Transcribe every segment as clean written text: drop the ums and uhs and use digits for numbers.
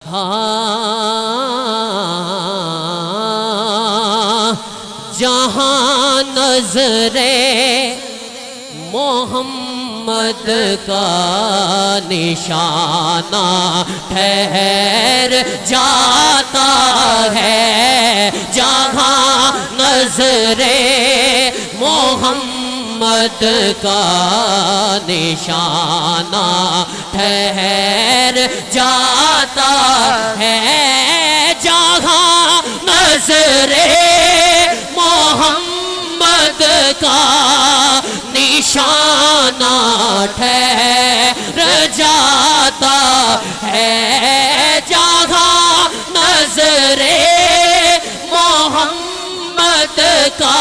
ہاں جہاں نظر محمد کا نشانہ ٹھہر جاتا ہے، جہاں نظر محمد کا نشانہ ٹھہر جاتا ہے، جہاں نظر محمد کا نشانہ ٹھہر جاتا ہے، جہاں نظر محمد کا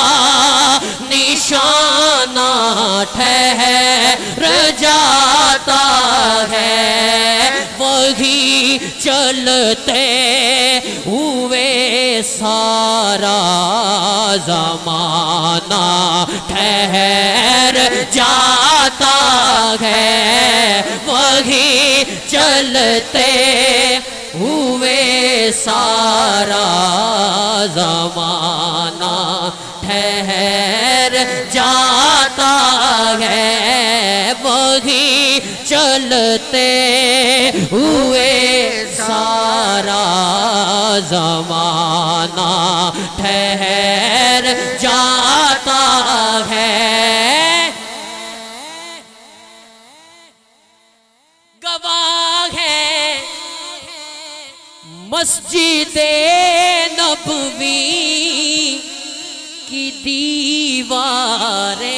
نشانہ ٹھہر جاتا ہے، وہی چلتے ہوئے سارا زمانہ ٹھہر جاتا ہے، وہی چلتے ہوئے سارا زمانہ ٹھہر جاتا ہے، وہی چلتے ہوئے سارا زمانہ ٹھہر جاتا ہے، گواہ ہے مسجد نبوی کی دیواریں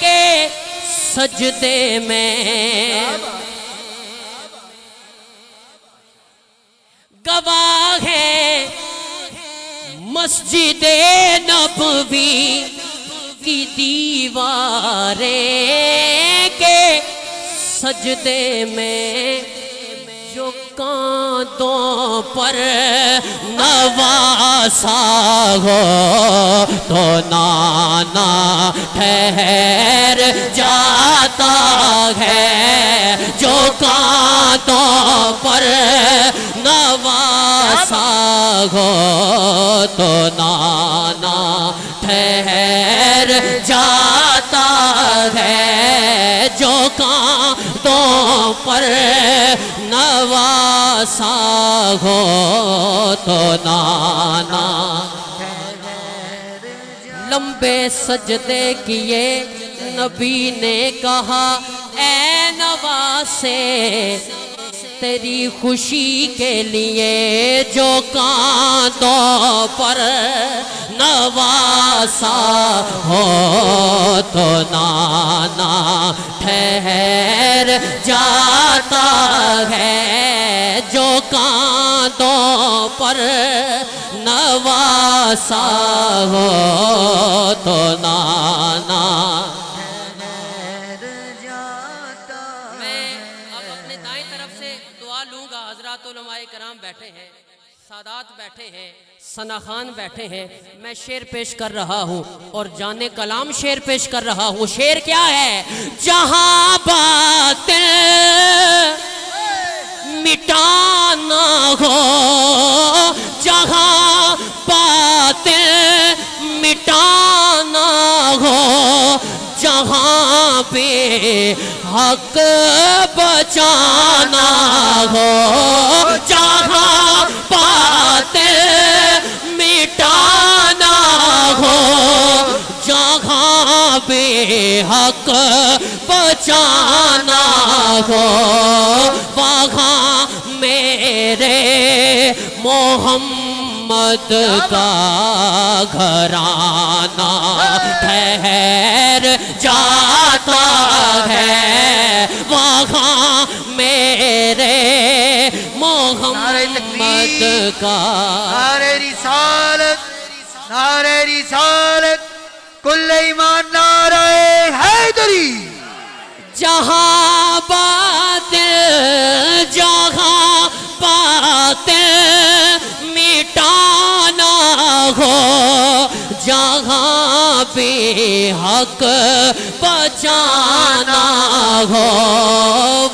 کے سجدے میں، گواہ ہے مسجد نبوی کی دیواریں کے سجدے میں، جو کانٹوں پر نواسا ہو تو نانا ٹھہر جاتا ہے، جو کانٹوں پر نواسا ہو تو نانا ٹھہر جاتا ہے، جو کانٹوں پر نواسا ہو تو نانا لمبے سجدے کیے، نبی نے کہا اے نواسے تیری خوشی کے لیے، جو کانٹوں پر نواسا ہو تو نانا ٹھہر جاتا ہے، جو کانٹوں پر نواسا ہو تو نانا حضرات علماء کرام بیٹھے ہیں، سادات بیٹھے ہیں، ثنا خان بیٹھے ہیں، میں شعر پیش کر رہا ہوں اور جانے کلام شعر پیش کر رہا ہوں، شعر کیا ہے؟ جہاں باطل مٹانا ہو، جہاں باطل مٹانا ہو، جہاں پہ حق بچانا ہو، جہاں باطل مٹانا ہو، جہاں پہ حق بچانا ہو، وہاں میرے محمد کا گھرانہ ٹھہر جاتا ہے، وہاں میرے محمد کا نعرہ رسالت، نعرہ رسالت، کل ایمان نعرہ حیدری، جہاں باطل مٹانا ہو، جہاں پہ حق بچانا ہو،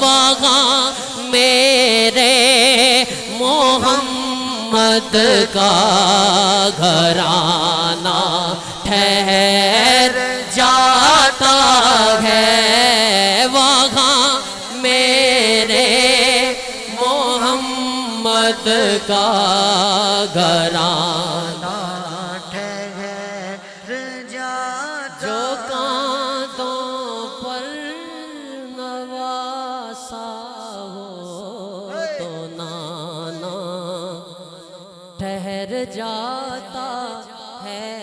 وہاں میرے محمد کا گھرانہ ٹھہر جاتا ہے وہاں میرے محمد کا گھرانہ ٹھہر جاتا جو کانتوں پر نواسا ہو تو نانا ٹھہر جاتا ہے